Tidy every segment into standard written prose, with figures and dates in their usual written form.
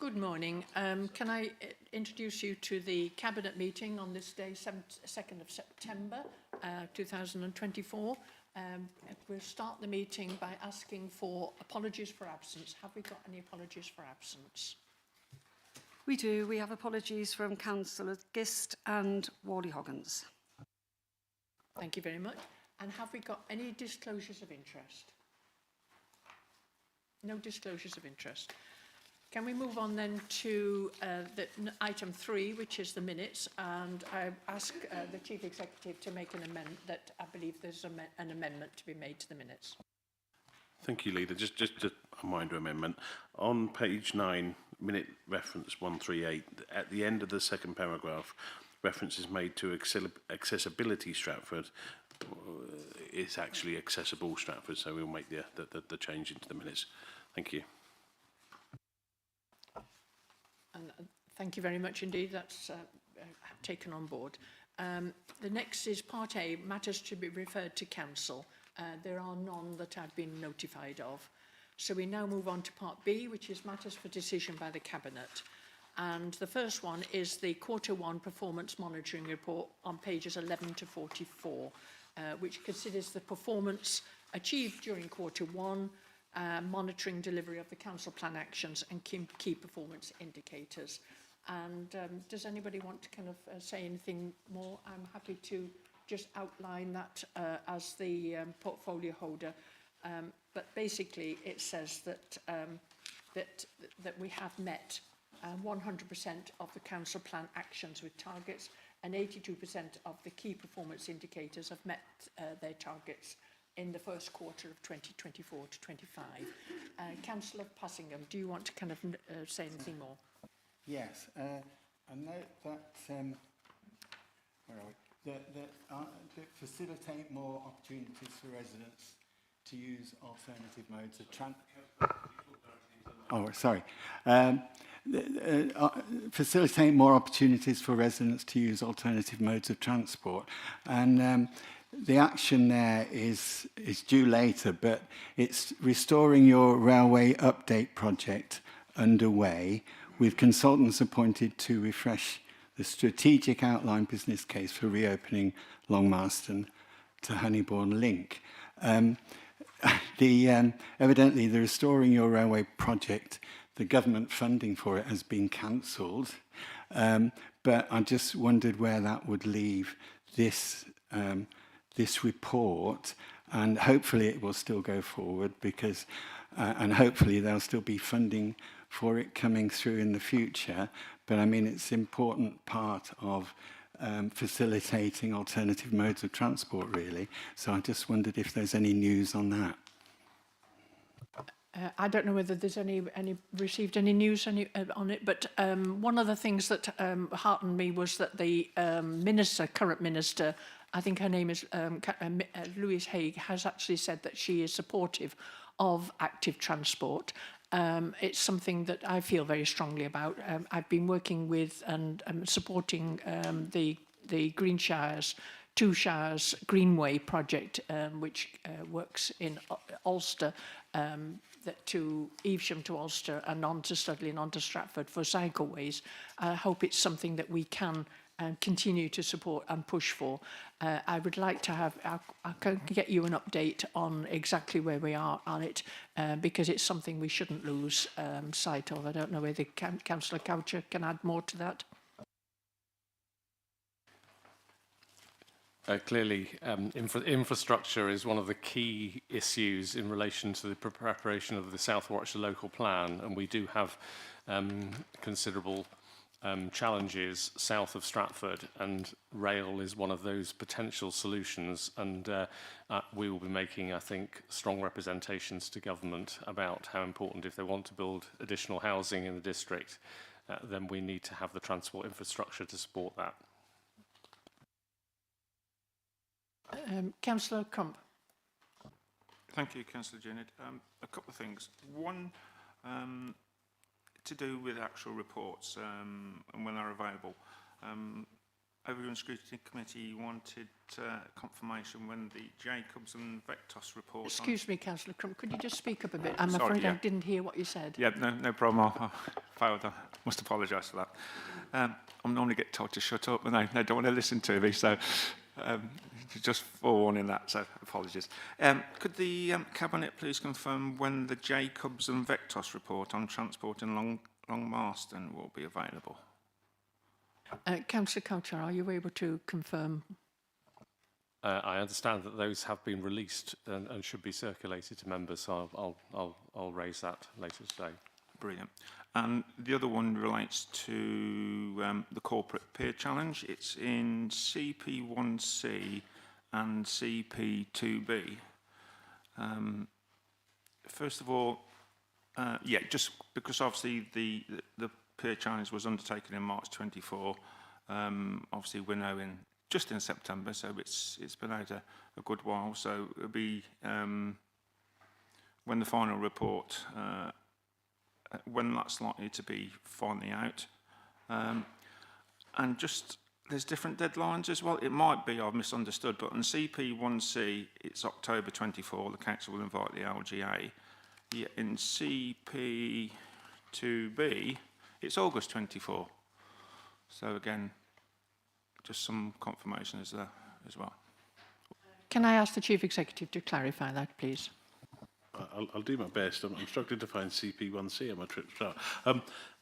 Good morning. Can I introduce you to the Cabinet meeting on this day, 2nd of September 2024. We'll start the meeting by asking for apologies for absence. Have we got any apologies for absence? We do. We have apologies from Councillors Gist and Worley-Hoggins. Thank you very much. And have we got any disclosures of interest? No disclosures of interest. Can we move on then to item 3, which is the minutes, and I ask the Chief Executive to make an amendment that I believe there's an amendment to be made to the minutes. Thank you, Leader. Just a minor amendment. On page 9, minute reference 138, at the end of the second paragraph, reference is made to accessibility Stratford. It's actually accessible Stratford, so we'll make the change into the minutes. Thank you. And thank you very much indeed. That's taken on board. The next is Part A, matters to be referred to Council. There are none that I've been notified of. So we now move on to Part B, which is matters for decision by the Cabinet. And the first one is the Q1 Performance Monitoring Report on pages 11 to 44, which considers the performance achieved during Q1, monitoring delivery of the council plan actions and key performance indicators. And does anybody want to kind of say anything more? I'm happy to just outline that as the portfolio holder. But basically it says that that we have met 100% of the council plan actions with targets, and 82% of the key performance indicators have met their targets in the first quarter of 2024 to 25. Councillor Passingham, do you want to kind of say anything more? Yes, I note that where are we? That facilitate more opportunities for residents to use alternative modes of transport. Oh, sorry. Facilitate more opportunities for residents to use alternative modes of transport, and the action there is due later, but it's restoring your railway update project underway, with consultants appointed to refresh the strategic outline business case for reopening Long Marston to Honeybourne Link. Evidently, the Restoring Your Railway project, the government funding for it has been cancelled, but I just wondered where that would leave this this report, and hopefully it will still go forward, because and hopefully there'll still be funding for it coming through in the future. But I mean, it's an important part of facilitating alternative modes of transport, really. So I just wondered if there's any news on that. I don't know whether there's received any news on it, but one of the things that heartened me was that the current minister, I think her name is Louise Haigh, has actually said that she is supportive of active transport. It's something that I feel very strongly about. I've been working with and supporting the Green Shires, Two Shires Greenway project, which works in Ulster, to Evesham to Ulster and on to Studley and on to Stratford for cycleways. I hope it's something that we can continue to support and push for. I would like to have, I can get you an update on exactly where we are on it, because it's something we shouldn't lose sight of. I don't know whether Councillor Coucher can add more to that. Clearly, infrastructure is one of the key issues in relation to the preparation of the South Warwickshire local plan, and we do have considerable challenges south of Stratford, and rail is one of those potential solutions, and we will be making, I think, strong representations to government about how important, if they want to build additional housing in the district, then we need to have the transport infrastructure to support that. Councillor Crump. Thank you, Councillor Janet. A couple of things. One, to do with actual reports and when they're available. Overrun Scrutiny Committee wanted confirmation when the Jacobs and Vectos report... Excuse me, Councillor Crump, could you just speak up a bit? I'm Sorry, afraid I yeah. didn't hear what you said. Yeah, no problem. I failed. I must apologise for that. I normally get told to shut up, and they don't want to listen to me, so just forewarning that, so apologies. Could the Cabinet please confirm when the Jacobs and Vectos report on transport in Long Marston will be available? Councillor Coucher, are you able to confirm? I understand that those have been released and should be circulated to members, so I'll raise that later today. Brilliant. And the other one relates to the Corporate Peer Challenge. It's in CP1C and CP2B. First of all, yeah, just because obviously the Peer Challenge was undertaken in March 24. Obviously, we're now just in September, so it's been out a good while. So it'll be when the final report, when that's likely to be finally out. And just, there's different deadlines as well. It might be I've misunderstood, but on CP1C, it's October 24. The council will invite the LGA. Yeah, in CP2B, it's August 24. So again, just some confirmation is there as well. Can I ask the Chief Executive to clarify that, please? I'll do my best. I'm struggling to find CP1C on my trip start.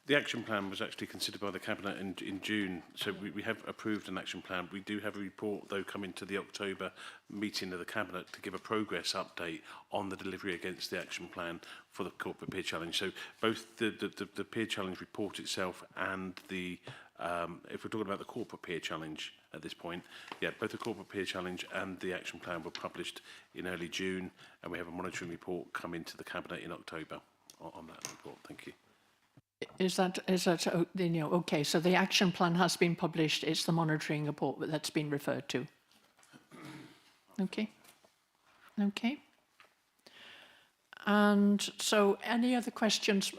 The action plan was actually considered by the Cabinet in June, so we have approved an action plan. We do have a report, though, coming to the October meeting of the Cabinet to give a progress update on the delivery against the action plan for the Corporate Peer Challenge. So both the Peer Challenge report itself and the, if we're talking about the Corporate Peer Challenge at this point, yeah, both the Corporate Peer Challenge and the action plan were published in early June, and we have a monitoring report coming to the Cabinet in October on that report. Thank you. Is that you know, okay, so the action plan has been published, it's the monitoring report that's been referred to. Okay. Okay. And so any other questions?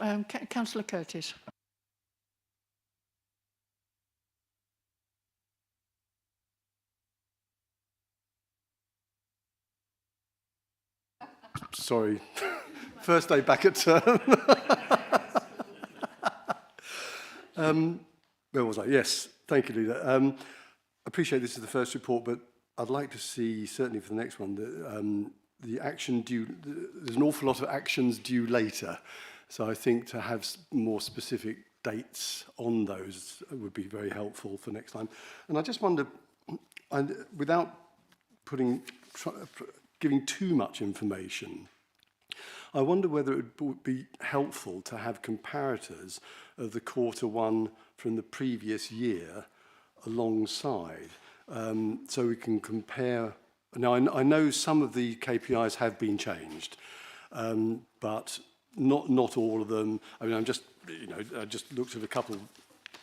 Councillor Curtis. Sorry, first day back at term. Where was I? Yes, thank you, Leader. Appreciate this is the first report, but I'd like to see, certainly for the next one, that the action due, there's an awful lot of actions due later. So I think to have more specific dates on those would be very helpful for next time. And I just wonder, without giving too much information, I wonder whether it would be helpful to have comparators of the Q1 from the previous year alongside, so we can compare. Now, I know some of the KPIs have been changed, but not all of them. I mean, I just looked at a couple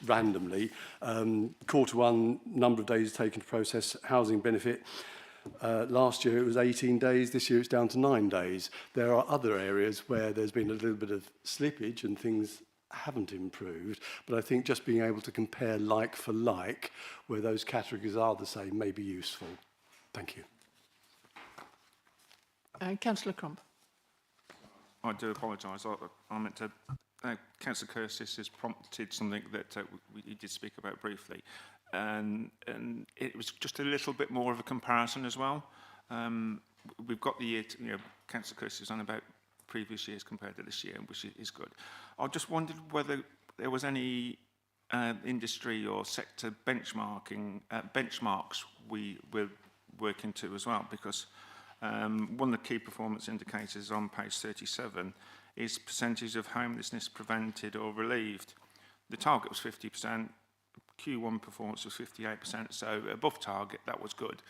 randomly. Q1, number of days taken to process housing benefit. Last year it was 18 days, this year it's down to 9 days. There are other areas where there's been a little bit of slippage and things haven't improved, but I think just being able to compare like for like, where those categories are the same, may be useful. Thank you. Councillor Crump. I do apologise. I meant to... Councillor Curtis has prompted something that we did speak about briefly. And it was just a little bit more of a comparison as well. We've got the year, Councillor Curtis is on about previous years compared to this year, which is good. I just wondered whether there was any industry or sector benchmarks we were working to as well, because one of the key performance indicators on page 37 is percentage of homelessness prevented or relieved. The target was 50%. Q1 performance was 58%, so above target, that was good.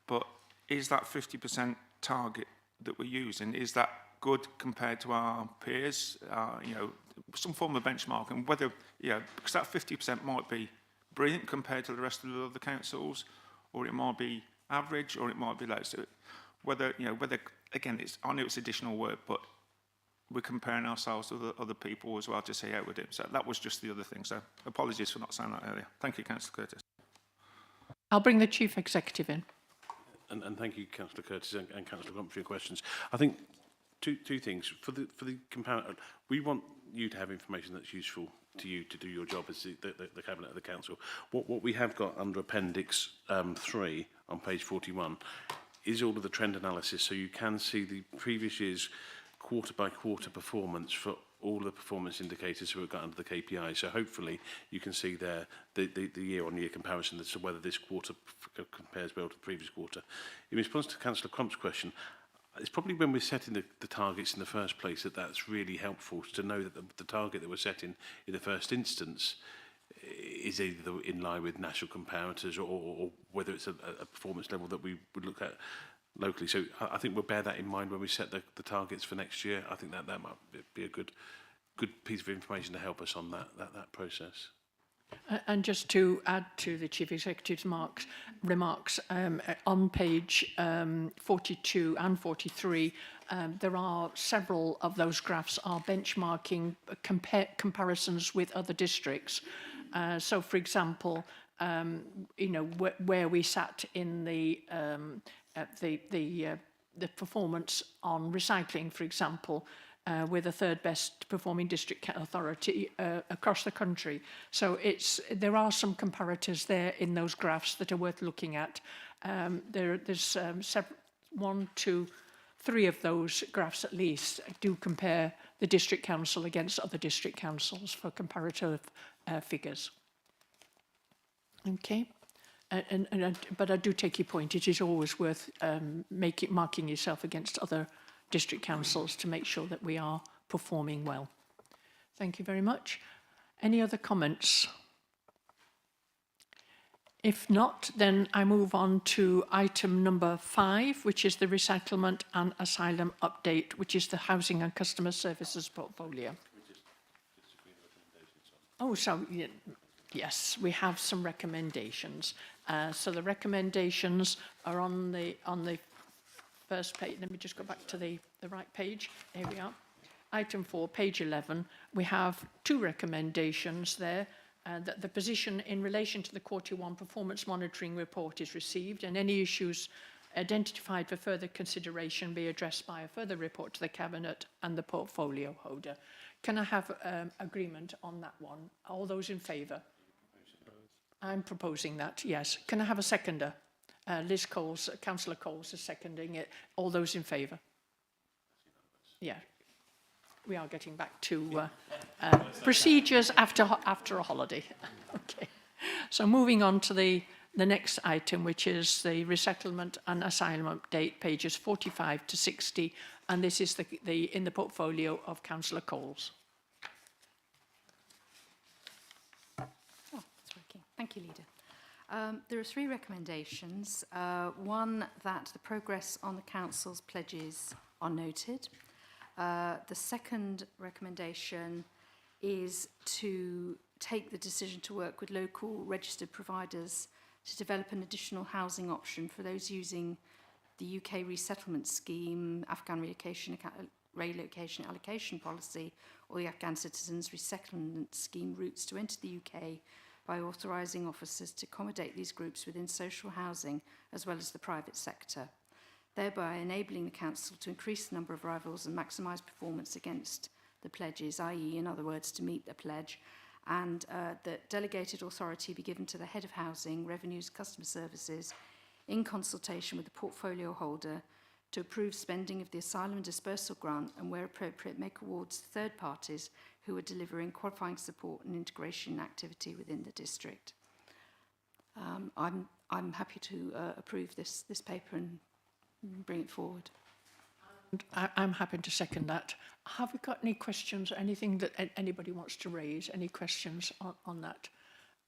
But is that 50% target that we're using, is that good compared to our peers? Some form of benchmark, and whether, because that 50% might be brilliant compared to the rest of the other councils, or it might be average, or it might be low. So whether, again, I know it's additional work, but we're comparing ourselves to other people as well to see how we're doing. So that was just the other thing. So apologies for not saying that earlier. Thank you, Councillor Curtis. I'll bring the Chief Executive in. And thank you, Councillor Curtis and Councillor Crump, for your questions. I think two things. For the comparator, we want you to have information that's useful to you to do your job as the Cabinet of the Council. What we have got under Appendix 3 on page 41 is all of the trend analysis, so you can see the previous year's quarter-by-quarter performance for all the performance indicators who have got under the KPI. So hopefully you can see there the year-on-year comparison as to whether this quarter compares well to the previous quarter. In response to Councillor Crump's question, it's probably when we're setting the targets in the first place that's really helpful to know that the target that we're setting in the first instance is either in line with national comparators or whether it's a performance level that we would look at locally. So I think we'll bear that in mind when we set the targets for next year. I think that might be a good piece of information to help us on that process. And just to add to the Chief Executive's remarks, on page 42 and 43, there are several of those graphs are benchmarking comparisons with other districts. So, for example, where we sat in the performance on recycling, for example, we're the third best performing district authority across the country. So there are some comparators there in those graphs that are worth looking at. There's 1, 2, 3 of those graphs at least do compare the district council against other district councils for comparative figures. Okay. But I do take your point. It is always worth marking yourself against other district councils to make sure that we are performing well. Thank you very much. Any other comments? If not, then I move on to item number 5, which is the resettlement and asylum update, which is the housing and customer services portfolio. Oh, so yes, we have some recommendations. So the recommendations are on the first page. Let me just go back to the right page. Here we are. Item 4, page 11. We have 2 recommendations there. That the position in relation to the Q1 performance monitoring report is received and any issues identified for further consideration be addressed by a further report to the Cabinet and the portfolio holder. Can I have agreement on that one? All those in favour? I'm proposing that, yes. Can I have a seconder? Liz Coles, Councillor Coles is seconding it. All those in favour? Yeah. We are getting back to procedures after a holiday. Okay. So moving on to the next item, which is the resettlement and asylum update, pages 45 to 60, and this is in the portfolio of Councillor Coles. Oh, it's working. Thank you, Leader. There are 3 recommendations. One, that the progress on the Council's pledges are noted. The second recommendation is to take the decision to work with local registered providers to develop an additional housing option for those using the UK resettlement scheme, Afghan relocation allocation policy, or the Afghan citizens resettlement scheme routes to enter the UK by authorising officers to accommodate these groups within social housing as well as the private sector, thereby enabling the Council to increase the number of arrivals and maximise performance against the pledges, i.e., in other words, to meet the pledge, and that delegated authority be given to the Head of Housing, Revenues, Customer Services, in consultation with the portfolio holder, to approve spending of the asylum and dispersal grant and, where appropriate, make awards to third parties who are delivering qualifying support and integration activity within the district. I'm happy to approve this paper and bring it forward. And I'm happy to second that. Have we got any questions or anything that anybody wants to raise? Any questions on that?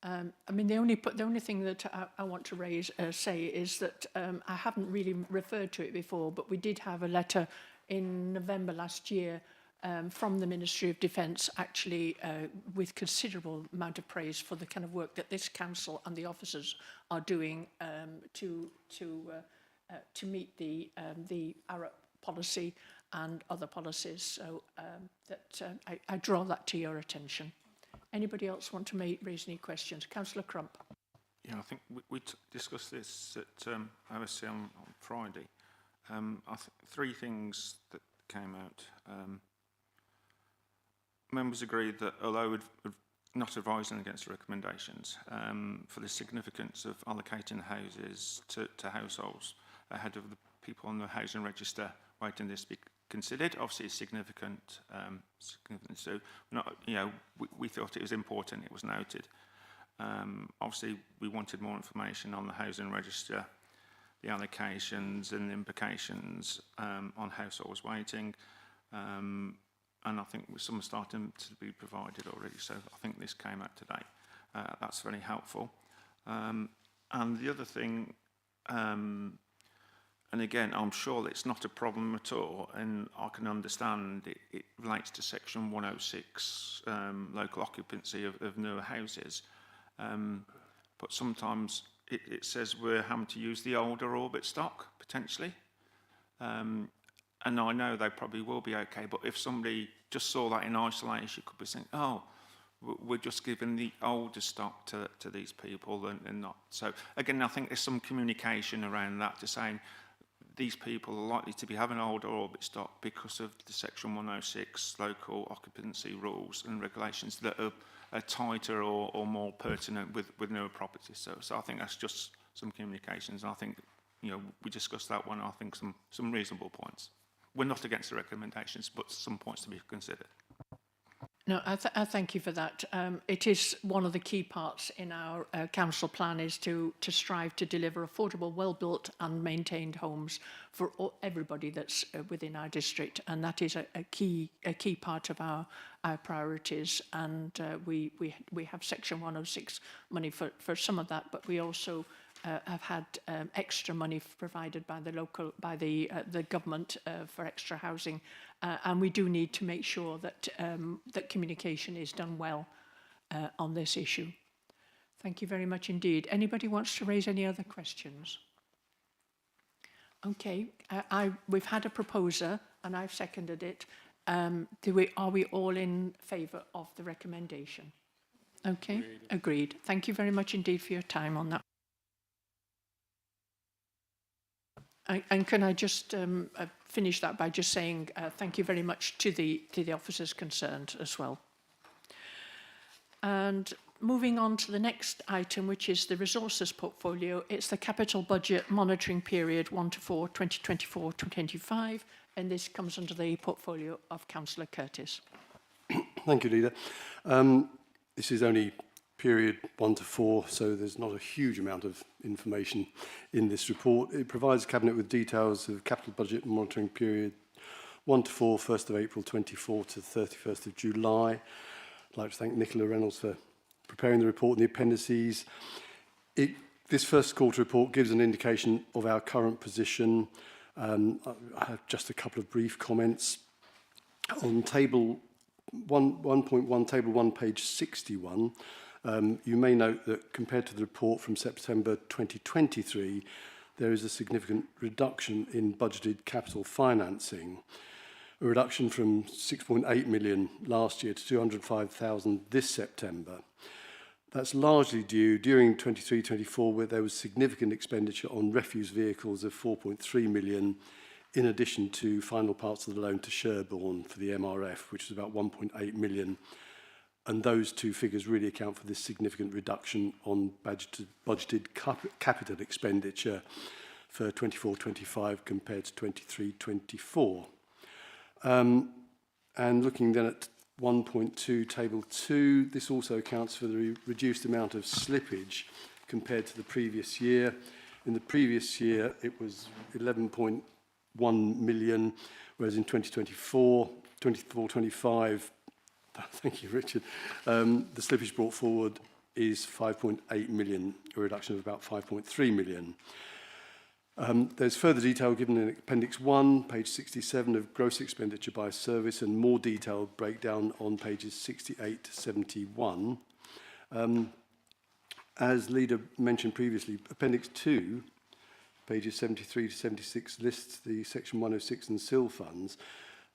I mean, the only thing that I want to say is that I haven't really referred to it before, but we did have a letter in November last year from the Ministry of Defence, actually with considerable amount of praise for the kind of work that this council and the officers are doing to meet the ARAP policy and other policies. So I draw that to your attention. Anybody else want to raise any questions? Councillor Crump. Yeah, I think we discussed this at OSC on Friday. Three things that came out. Members agreed that although we'd not advising against the recommendations, for the significance of allocating houses to households ahead of the people on the housing register waiting this to be considered, obviously it's significant. So, we thought it was important, it was noted. Obviously, we wanted more information on the housing register, the allocations and the implications on households waiting. And I think some are starting to be provided already, so I think this came out today. That's very helpful. And the other thing, and again, I'm sure it's not a problem at all, and I can understand it relates to Section 106, local occupancy of newer houses. But sometimes it says we're having to use the older orbit stock, potentially. And I know they probably will be okay, but if somebody just saw that in isolation, could be saying, oh, we're just giving the older stock to these people and not. So again, I think there's some communication around that to saying these people are likely to be having older orbit stock because of the Section 106 local occupancy rules and regulations that are tighter or more pertinent with newer properties. So I think that's just some communications. And I think, we discussed that one. I think some reasonable points. We're not against the recommendations, but some points to be considered. No, I thank you for that. It is one of the key parts in our council plan is to strive to deliver affordable, well-built and maintained homes for everybody that's within our district, and that is a key part of our priorities. And we have Section 106 money for some of that, but we also have had extra money provided by the government for extra housing, and we do need to make sure that that communication is done well on this issue. Thank you very much indeed. Anybody wants to raise any other questions? Okay, we've had a proposer and I've seconded it. Are we all in favour of the recommendation? Okay, agreed. Thank you very much indeed for your time on that. And can I just finish that by just saying thank you very much to the officers concerned as well. And moving on to the next item, which is the resources portfolio, it's the capital budget monitoring period 1 to 4, 2024-25, and this comes under the portfolio of Councillor Curtis. Thank you, Leader. This is only period 1 to 4, so there's not a huge amount of information in this report. It provides Cabinet with details of capital budget monitoring period 1 to 4, 1st of April 24 to 31st of July. I'd like to thank Nicola Reynolds for preparing the report and the appendices. This first quarter report gives an indication of our current position. I have just a couple of brief comments. On table 1.1, table 1, page 61, you may note that compared to the report from September 2023, there is a significant reduction in budgeted capital financing, a reduction from 6.8 million last year to 205,000 this September. That's largely due during 23-24, where there was significant expenditure on refuse vehicles of 4.3 million, in addition to final parts of the loan to Sherborne for the MRF, which is about 1.8 million. And those two figures really account for this significant reduction on budgeted capital expenditure for 24-25 compared to 23-24. And looking then at 1.2, table 2, this also accounts for the reduced amount of slippage compared to the previous year. In the previous year, it was 11.1 million, whereas in 24-25, thank you, Richard, the slippage brought forward is 5.8 million, a reduction of about 5.3 million. There's further detail given in Appendix 1, page 67 of gross expenditure by service, and more detailed breakdown on pages 68 to 71. As Leader mentioned previously, Appendix 2, pages 73 to 76, lists the Section 106 and SIL funds.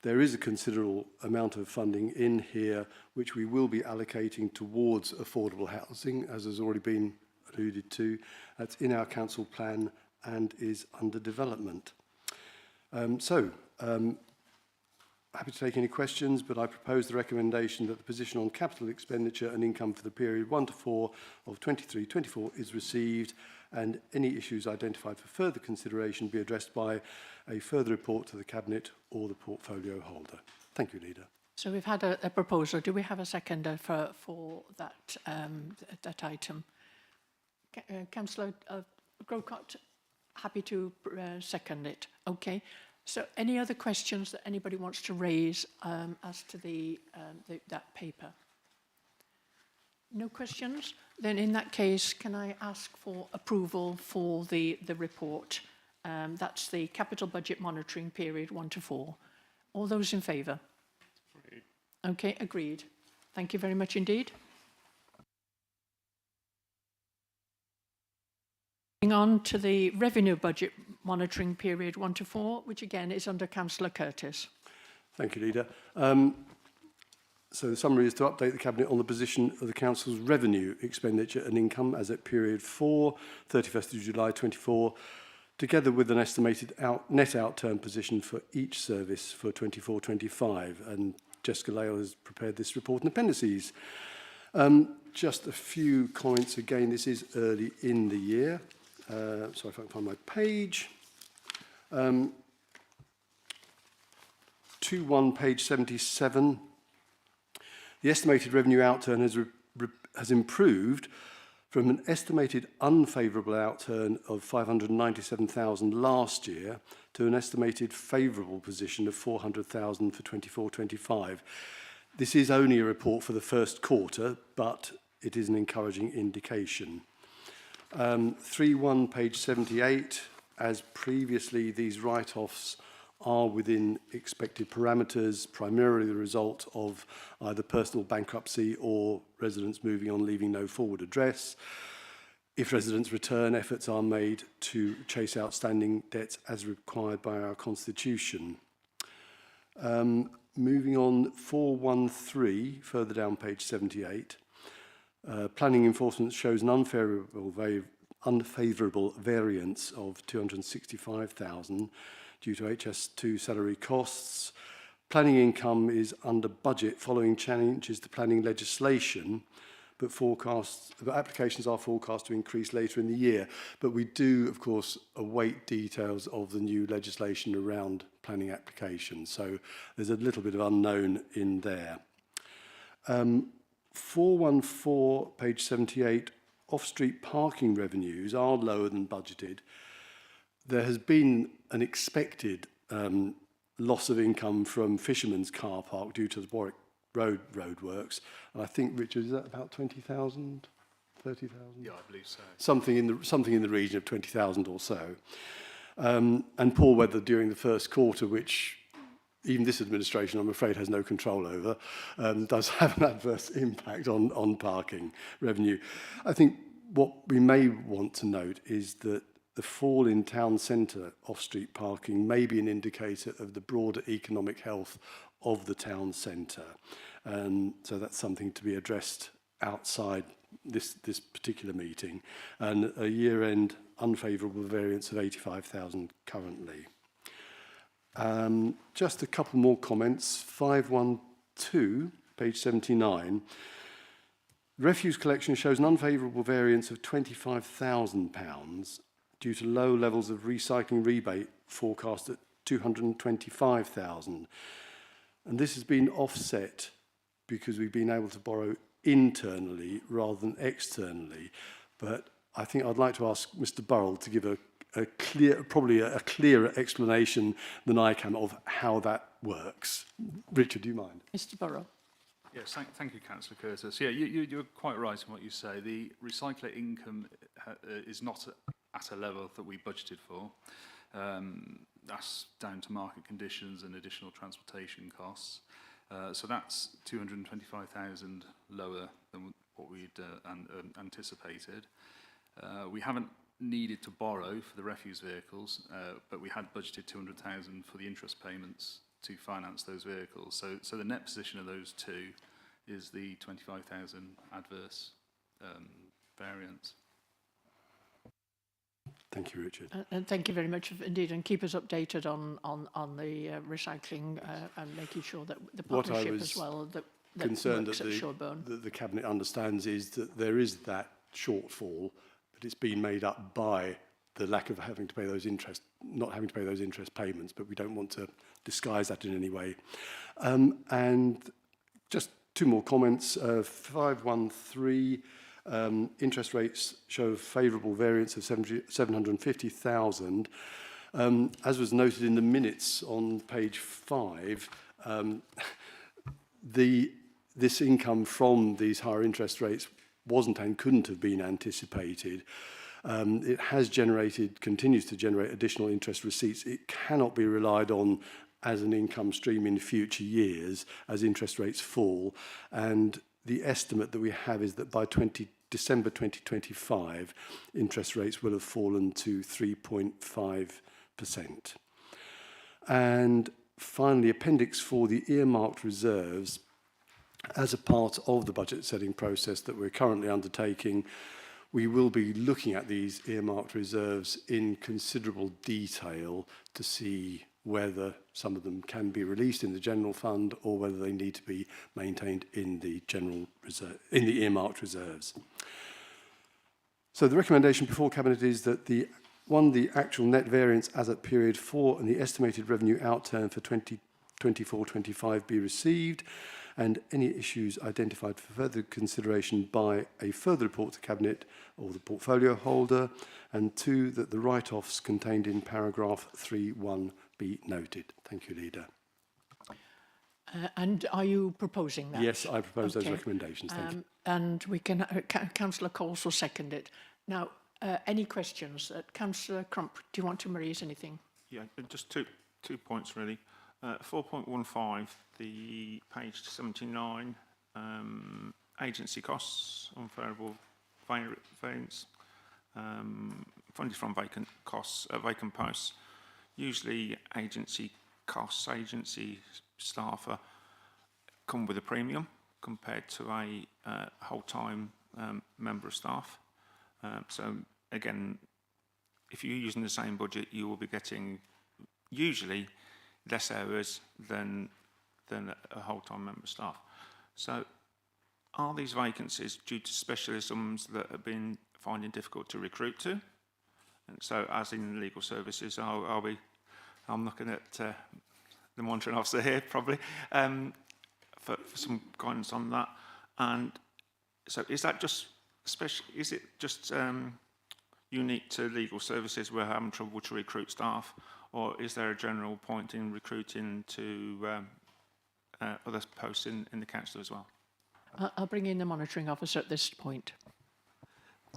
There is a considerable amount of funding in here which we will be allocating towards affordable housing, as has already been alluded to. That's in our council plan and is under development. Happy to take any questions, but I propose the recommendation that the position on capital expenditure and income for the period 1 to 4 of 23-24 is received, and any issues identified for further consideration be addressed by a further report to the Cabinet or the portfolio holder. Thank you, Leader. So we've had a proposal. Do we have a seconder for that, that item? Councillor Grocott, happy to second it. Okay. So any other questions that anybody wants to raise as to that paper? No questions? Then in that case, can I ask for approval for the report? That's the capital budget monitoring period 1 to 4. All those in favour? Okay, agreed. Thank you very much indeed. Moving on to the revenue budget monitoring period 1 to 4, which again is under Councillor Curtis. Thank you, Leader. So the summary is to update the Cabinet on the position of the Council's revenue, expenditure and income as at period 4, 31st of July 24, together with an estimated net outturn position for each service for 24-25. And Jessica Lale has prepared this report and appendices. Just a few comments again. This is early in the year. So if I can find my page. 2-1, page 77. The estimated revenue outturn has improved from an estimated unfavourable outturn of 597,000 last year to an estimated favourable position of 400,000 for 24-25. This is only a report for the first quarter, but it is an encouraging indication. 3-1, page 78. As previously, these write-offs are within expected parameters, primarily the result of either personal bankruptcy or residents moving on, leaving no forward address. If residents return, efforts are made to chase outstanding debts as required by our Constitution. Moving on, 413, further down page 78. Planning enforcement shows an unfavourable variance of 265,000 due to HS2 salary costs. Planning income is under budget following changes to planning legislation, but applications are forecast to increase later in the year. But we do, of course, await details of the new legislation around planning applications. So there's a little bit of unknown in there. 414, page 78, off-street parking revenues are lower than budgeted. There has been an expected loss of income from Fisherman's Car Park due to the Warwick roadworks. And I think, Richard, is that about 20,000, 30,000? Yeah, I believe so. Something in the region of 20,000 or so. And poor weather during the first quarter, which even this administration, I'm afraid, has no control over, does have an adverse impact on parking revenue. I think what we may want to note is that the fall in town centre off-street parking may be an indicator of the broader economic health of the town centre. So that's something to be addressed outside this particular meeting. And a year-end unfavourable variance of 85,000 currently. Just a couple more comments. 512, page 79. Refuse collection shows an unfavourable variance of £25,000 due to low levels of recycling rebate forecast at 225,000. And this has been offset because we've been able to borrow internally rather than externally. But I think I'd like to ask Mr. Burrell to give probably a clearer explanation than I can of how that works. Richard, do you mind? Mr. Burrell. Yes, thank you, Councillor Curtis. Yeah, you're quite right in what you say. The recycler income is not at a level that we budgeted for. That's down to market conditions and additional transportation costs. So that's 225,000 lower than what we'd anticipated. We haven't needed to borrow for the refuse vehicles, but we had budgeted 200,000 for the interest payments to finance those vehicles. So the net position of those two is the 25,000 adverse variance. Thank you, Richard. And thank you very much indeed, and keep us updated on the recycling and making sure that the What I partnership was as well that concerned works that at Sherburn. the Cabinet understands is that there is that shortfall, but it's been made up by the lack of having to pay those not having to pay those interest payments, but we don't want to disguise that in any way. And just two more comments. 513, interest rates show favourable variance of 750,000. As was noted in the minutes on page 5, this income from these higher interest rates wasn't and couldn't have been anticipated. It has continues to generate additional interest receipts. It cannot be relied on as an income stream in future years as interest rates fall. And the estimate that we have is that by December 2025, interest rates will have fallen to 3.5%. And finally, Appendix 4, the earmarked reserves. As a part of the budget setting process that we're currently undertaking, we will be looking at these earmarked reserves in considerable detail to see whether some of them can be released in the general fund or whether they need to be maintained in the general reserve, in the earmarked reserves. So the recommendation before Cabinet is that the actual net variance as at period 4 and the estimated revenue outturn for 2024-25 be received, and any issues identified for further consideration by a further report to Cabinet or the portfolio holder, and 2, that the write-offs contained in paragraph 3.1 be noted. Thank you, Leader. And are you proposing that? Yes, I propose those recommendations. Thank you. And we can, Councillor Coles will second it. Now, any questions? Councillor Crump, do you want to raise anything? Yeah, just two points really. 4.15, the page 79, agency costs, unfavorable variance, funded from vacant posts. Usually agency costs, agency staff come with a premium compared to a whole-time member of staff. So again, if you're using the same budget, you will be getting usually less hours than a whole-time member of staff. So are these vacancies due to specialisms that have been finding difficult to recruit to? And so as in legal services, I'm looking at the monitoring officer here probably for some guidance on that. And so is that just unique to legal services where we're having trouble to recruit staff, or is there a general point in recruiting to other posts in the council as well? I'll bring in the monitoring officer at this point.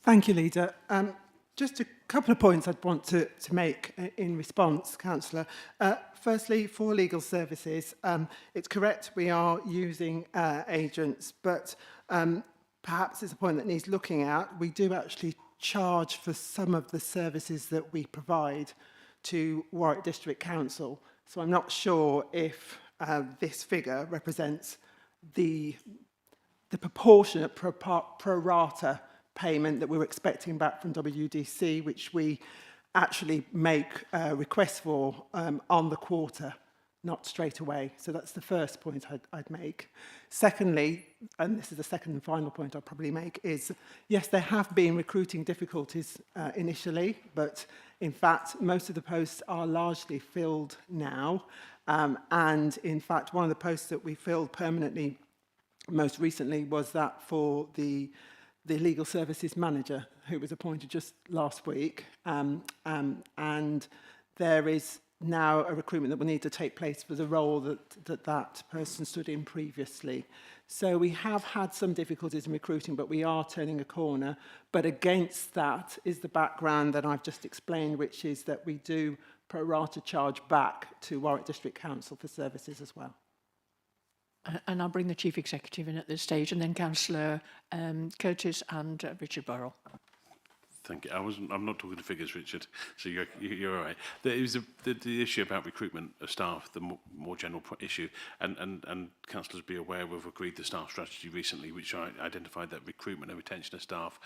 Thank you, Leader. Just a couple of points I'd want to make in response, Councillor. Firstly, for legal services, it's correct we are using agents, but perhaps it's a point that needs looking at. We do actually charge for some of the services that we provide to Warwick District Council. So I'm not sure if this figure represents the proportionate pro rata payment that we were expecting back from WDC, which we actually make requests for on the quarter, not straight away. So that's the first point I'd make. Secondly, and this is the second and final point I'll probably make, is yes, there have been recruiting difficulties initially, but in fact, most of the posts are largely filled now. And in fact, one of the posts that we filled permanently most recently was that for the legal services manager, who was appointed just last week. And there is now a recruitment that will need to take place for the role that person stood in previously. So we have had some difficulties in recruiting, but we are turning a corner. But against that is the background that I've just explained, which is that we do pro rata charge back to Warwick District Council for services as well. And I'll bring the Chief Executive in at this stage, and then Councillor Curtis and Richard Burrell. Thank you. I'm not talking to figures, Richard, so you're all right. There is the issue about recruitment of staff, the more general issue, and councillors be aware we've agreed the staff strategy recently, which identified that recruitment and retention of staff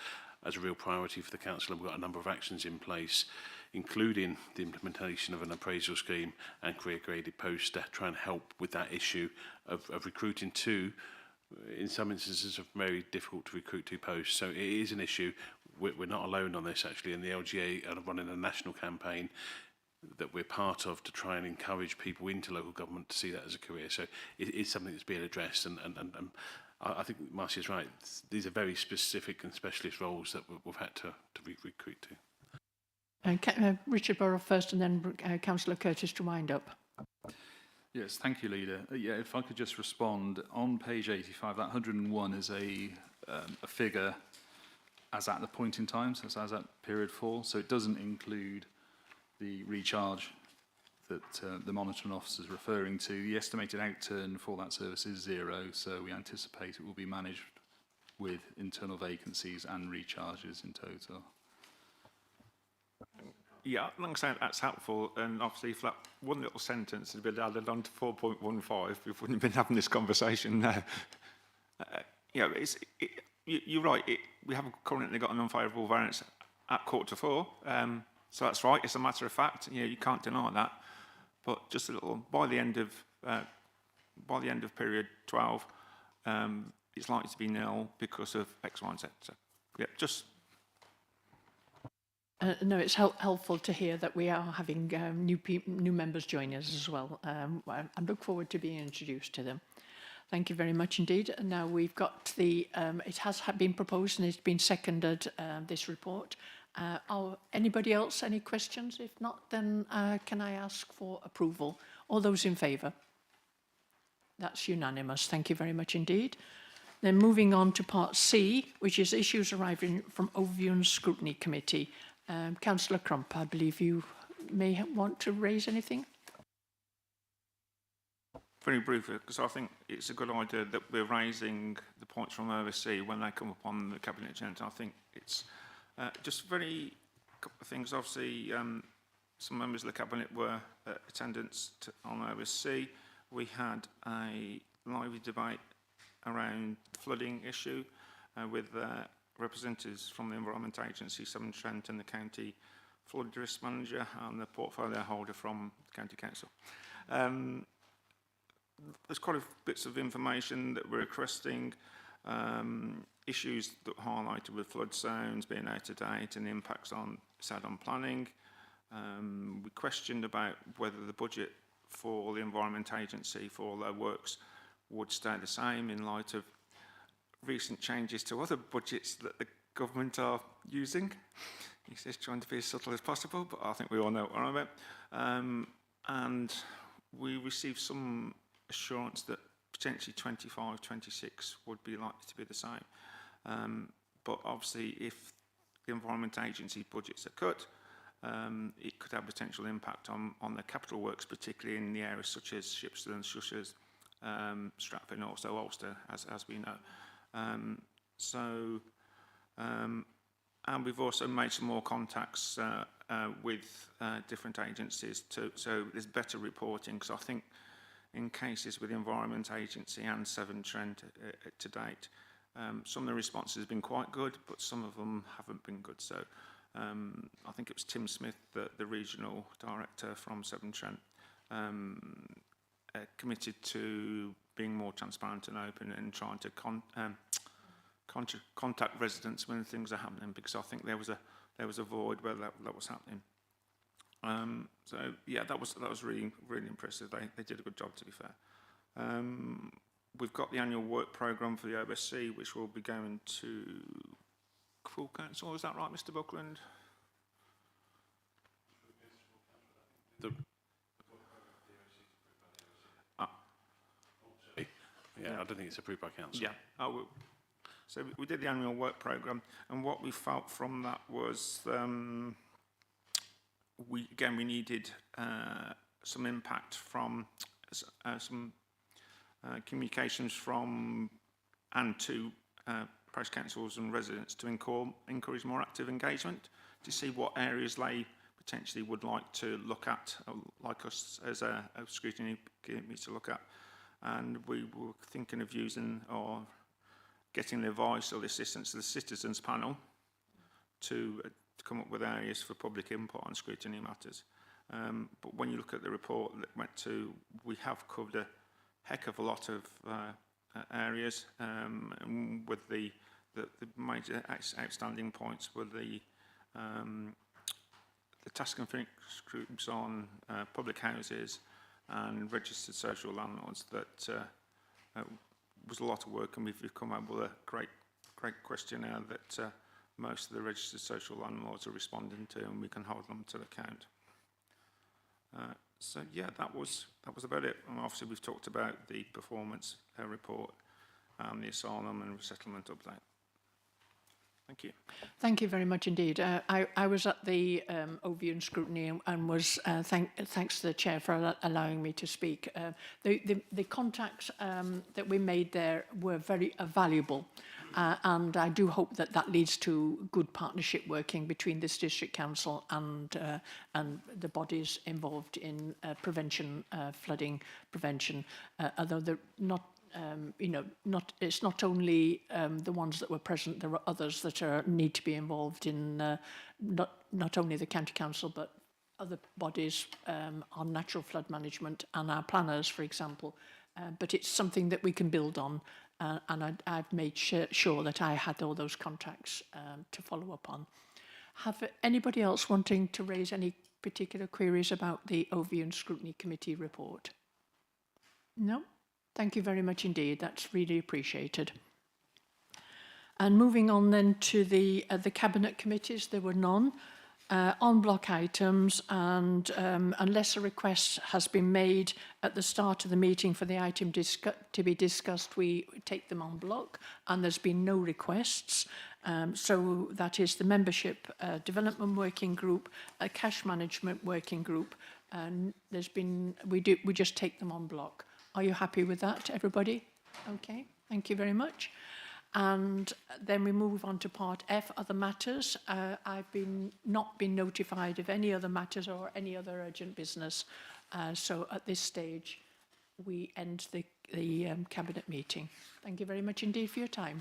as a real priority for the council, and we've got a number of actions in place, including the implementation of an appraisal scheme and career graded posts to try and help with that issue of recruiting to, in some instances, are very difficult to recruit to posts. So it is an issue. We're not alone on this, actually, and the LGA are running a national campaign that we're part of to try and encourage people into local government to see that as a career. So it is something that's being addressed, and I think Marcia's right. These are very specific and specialist roles that we've had to recruit to. Richard Burrow first, and then Councillor Curtis to wind up. Yes, thank you, Leader. Yeah, if I could just respond, on page 85, that 101 is a figure as at the point in time, so it's as at period 4, so it doesn't include the recharge that the monitoring officer is referring to. The estimated outturn for that service is 0, so we anticipate it will be managed with internal vacancies and recharges in total. Yeah, like I said, that's helpful, and obviously if that one little sentence had been added on to 4.15, we wouldn't have been having this conversation now. You're right, we have currently got an unfavourable variance at 3:45, so that's right, it's a matter of fact, you can't deny that, but just a little, by the end of period 12, it's likely to be nil because of X, Y and Z. So, yeah, just... No, it's helpful to hear that we are having new members join us as well. I look forward to being introduced to them. Thank you very much indeed. And now we've got the, it has been proposed and it's been seconded, this report. Anybody else, any questions? If not, then can I ask for approval? All those in favour? That's unanimous. Thank you very much indeed. Then moving on to part C, which is issues arriving from Overview and Scrutiny Committee. Councillor Crump, I believe you may want to raise anything. Very briefly, because I think it's a good idea that we're raising the points from OSC when they come up on the Cabinet agenda. I think it's just very couple of things. Obviously, some members of the Cabinet were attendance on OSC. We had a lively debate around the flooding issue with representatives from the Environment Agency, Severn Trent, and the County Flood Risk Manager and the portfolio holder from the County Council. There's quite a bits of information that we're requesting, issues that highlighted with flood zones being out of date and the impacts on planning. We questioned about whether the budget for the Environment Agency for all their works would stay the same in light of recent changes to other budgets that the government are using. He says trying to be as subtle as possible, but I think we all know what I'm about. And we received some assurance that potentially 25-26 would be likely to be the same. But obviously, if the Environment Agency budgets are cut, it could have potential impact on the capital works, particularly in the areas such as Shipston and Shushers, Stratford and also Ulster, as we know. And we've also made some more contacts with different agencies so there's better reporting, because I think in cases with the Environment Agency and Severn Trent to date, some of the responses have been quite good, but some of them haven't been good. So I think it was Tim Smith, the regional director from Severn Trent, committed to being more transparent and open and trying to contact residents when things are happening, because I think there was a void where that was happening. So yeah, that was really impressive. They did a good job, to be fair. We've got the annual work programme for the OSC, which will be going to full council. Is that right, Mr. Buckland? Yeah, I don't think it's approved by council. Yeah. So we did the annual work programme, and what we felt from that was we needed some impact from some communications from and to parish councils and residents to encourage more active engagement, to see what areas they potentially would like to look at, like us as a scrutiny committee to look at. And we were thinking of using or getting the advice or the assistance of the citizens panel to come up with areas for public input on scrutiny matters. But when you look at the report that went to, we have covered a heck of a lot of areas, with the major outstanding points were the task and finish groups on public houses and registered social landlords. That was a lot of work, and we've come up with a great questionnaire that most of the registered social landlords are responding to, and we can hold them to account. So yeah, that was about it. And obviously we've talked about the performance report and the asylum and resettlement update. Thank you. Thank you very much indeed. I was at the Ovian scrutiny and was thanks to the chair for allowing me to speak. The contacts that we made there were very valuable, and I do hope that that leads to good partnership working between this district council and the bodies involved in prevention, flooding prevention. Although they're not. It's not only the ones that were present. There are others that need to be involved in not only the county council but other bodies on natural flood management and our planners, for example. But it's something that we can build on, and I've made sure that I had all those contacts to follow up on. Have anybody else wanting to raise any particular queries about the Ovian Scrutiny Committee report? No? Thank you very much indeed. That's really appreciated. And moving on then to the cabinet committees, there were none on block items, and unless a request has been made at the start of the meeting for the item to be discussed, we take them on block, and there's been no requests. So that is the membership development working group, a cash management working group, and there's been we just take them on block. Are you happy with that, everybody? Okay, thank you very much. And then we move on to part F, other matters. I've not been notified of any other matters or any other urgent business. So at this stage, we end the cabinet meeting. Thank you very much indeed for your time.